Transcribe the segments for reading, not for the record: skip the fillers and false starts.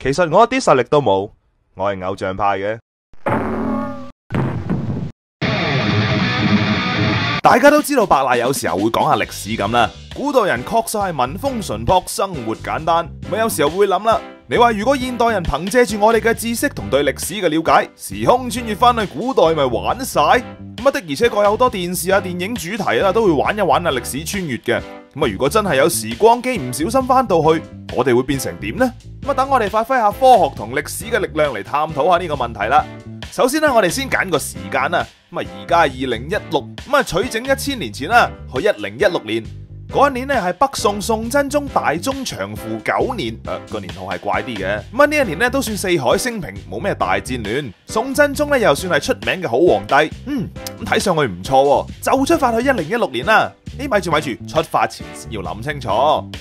其實我一啲實力都冇，我係偶像派嘅。大家都知道白賴有時候會講下歷史咁啦，古代人確實係民風純樸，生活簡單。咁有時候會諗啦，你話如果現代人憑借住我哋嘅知識同對歷史嘅了解，時空穿越翻去古代咪玩晒？咁的而且確有好多電視啊、電影主題啦，都會玩一玩啊歷史穿越嘅。咁如果真係有時光機唔小心翻到去，我哋會變成點呢？咁等我哋發揮下科學同歷史嘅力量嚟探討下呢個問題啦。首先我哋先揀個時間啊。而家2016，取整1000年前啦，去1016年嗰一年咧係北宋宋真宗大中長符9年，個年號係怪啲嘅。呢一年咧都算四海升平，冇咩大戰亂。宋真宗咧又算係出名嘅好皇帝，咁睇上去唔錯，就出發去1016年啦。咪住，出發前先要諗清楚。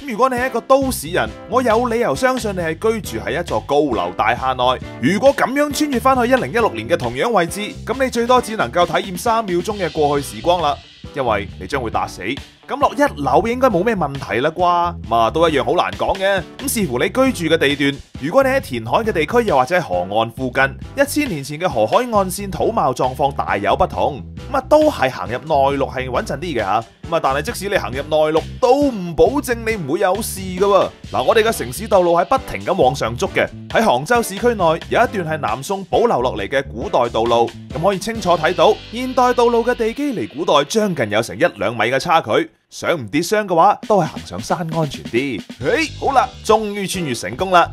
如果你係一個都市人，我有理由相信你係居住喺一座高樓大廈內。如果咁樣穿越翻去1016年嘅同樣位置，咁你最多只能夠體驗3秒鐘嘅過去時光啦，因為你將會打死。咁落1樓應該冇咩問題啦啩？都一樣好難講嘅。咁視乎你居住嘅地段，如果你喺填海嘅地區，又或者係河岸附近，1000年前嘅河海岸線土貌狀況大有不同。都係行入內陸係穩陣啲嘅吓。但係即使你行入內陸，都唔保證你唔會有事噶喎。我哋嘅城市道路係不停咁往上築嘅。喺杭州市區內有一段係南宋保留落嚟嘅古代道路，咁可以清楚睇到現代道路嘅地基離古代將近有成1-2米嘅差距。想唔跌傷嘅話，都係行上山安全啲。好啦，終於穿越成功啦！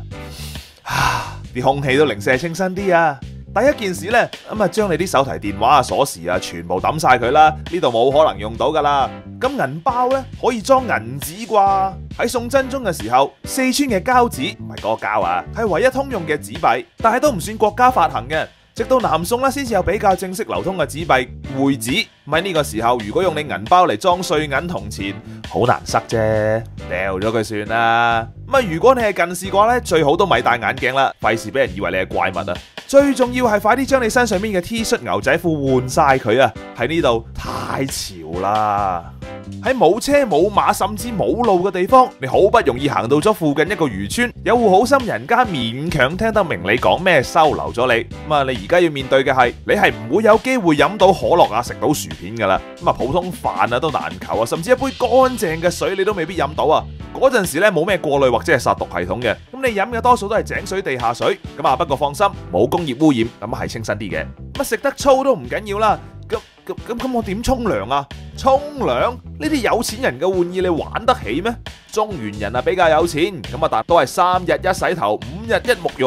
啲空氣都零舍清新啲啊！第一件事呢，將你啲手提電話啊、鎖匙啊，全部抌晒佢啦，呢度冇可能用到噶啦。咁銀包呢，可以裝銀紙啩？喺宋真宗嘅時候，四川嘅交紙唔係嗰個膠啊，係唯一通用嘅紙幣，但係都唔算國家發行嘅。直到南宋先至有比較正式流通嘅紙幣會紙。喺呢個時候，如果用你銀包嚟裝碎銀銅錢，好難塞啫，掉咗佢算啦。如果你係近視嘅話咧，最好都咪戴眼鏡啦，費事俾人以為你係怪物啊！最重要係快啲將你身上面嘅 T 恤牛仔褲換晒佢啊！喺呢度太潮啦！喺冇車冇馬甚至冇路嘅地方，你好不容易行到咗附近一個漁村，有戶好心人家勉強聽得明你講咩，收留咗你。你而家要面對嘅係，你係唔會有機會飲到可樂啊，食到薯片噶啦。普通飯啊都難求啊，甚至一杯乾淨嘅水你都未必飲到啊！嗰陣時咧冇咩過濾或者係殺毒系統嘅，咁你飲嘅多數都係井水、地下水。不過放心，冇工業污染，咁係清新啲嘅。食得粗都唔緊要啦。咁我點沖涼啊？沖涼呢啲有錢人嘅玩意，你玩得起咩？中原人啊比較有錢，但都係3日一洗頭，5日一沐浴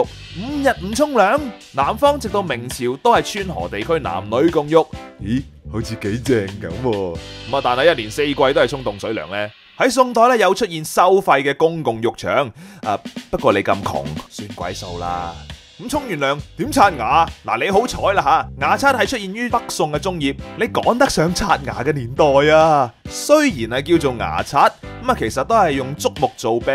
，5日唔沖涼。南方直到明朝都係川河地區男女共浴。咦，好似幾正咁。但係1年4季都係沖凍水涼呢。喺宋代咧有出現收費嘅公共浴場，不過你咁窮，算鬼數啦。咁沖完涼點刷牙？你好彩啦吓，牙刷係出現於北宋嘅中葉，你趕得上刷牙嘅年代啊。雖然係叫做牙刷，其實都係用竹木做柄，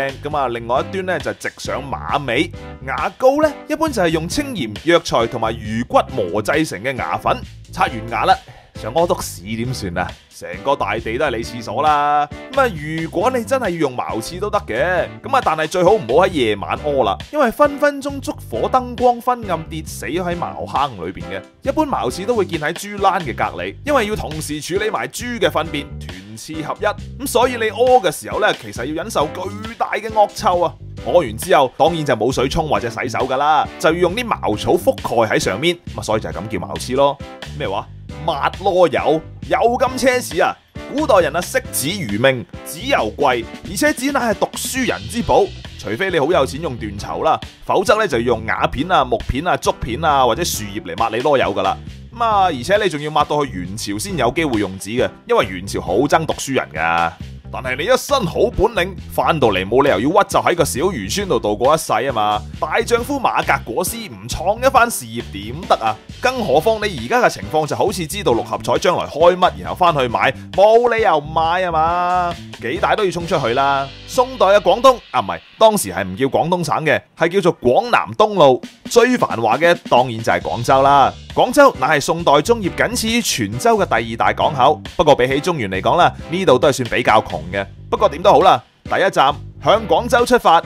另外一端咧就直上馬尾。牙膏咧一般就係用清鹽、藥材同埋魚骨磨製成嘅牙粉。刷完牙啦，想屙督屎點算啊？成個大地都係你廁所啦。如果你真係要用茅廁都得嘅，但係最好唔好喺夜晚屙啦，因為分分鐘燭火燈光昏暗跌死喺茅坑裏邊嘅。一般茅廁都會建喺豬欄嘅隔籬，因為要同時處理埋豬嘅糞便，團廁合一。所以你屙嘅時候呢，其實要忍受巨大嘅惡臭啊！屙完之後，當然就冇水沖或者洗手噶啦，就要用啲茅草覆蓋喺上面，所以就係咁叫茅廁咯。咩話？抹囉柚有咁奢侈啊？古代人惜紙如命，紙又貴，而且紙乃係讀書人之寶，除非你好有錢用緞綢啦，否則咧就要用瓦片啊、木片啊、竹片啊或者樹葉嚟抹你囉柚噶啦。而且你仲要抹到去元朝先有機會用紙嘅，因為元朝好憎讀書人噶。但係你一身好本領，翻到嚟冇理由要屈就喺個小漁村度度過一世啊嘛！大丈夫馬革裹屍，唔創一番事業點得啊？更何況你而家嘅情況就好似知道六合彩將來開乜，然後翻去買，冇理由唔買啊嘛！幾大都要衝出去啦！宋代嘅廣東唔係，當時係唔叫廣東省嘅，係叫做廣南東路。最繁華嘅當然就係廣州啦。廣州乃係宋代中葉僅次於泉州嘅第2大港口，不過比起中原嚟講啦，呢度都係算比較窮嘅。不過點都好啦，第一站向廣州出發，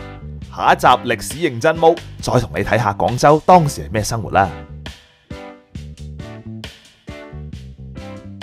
下一集歷史認真 Mo，再同你睇下廣州當時係咩生活啦。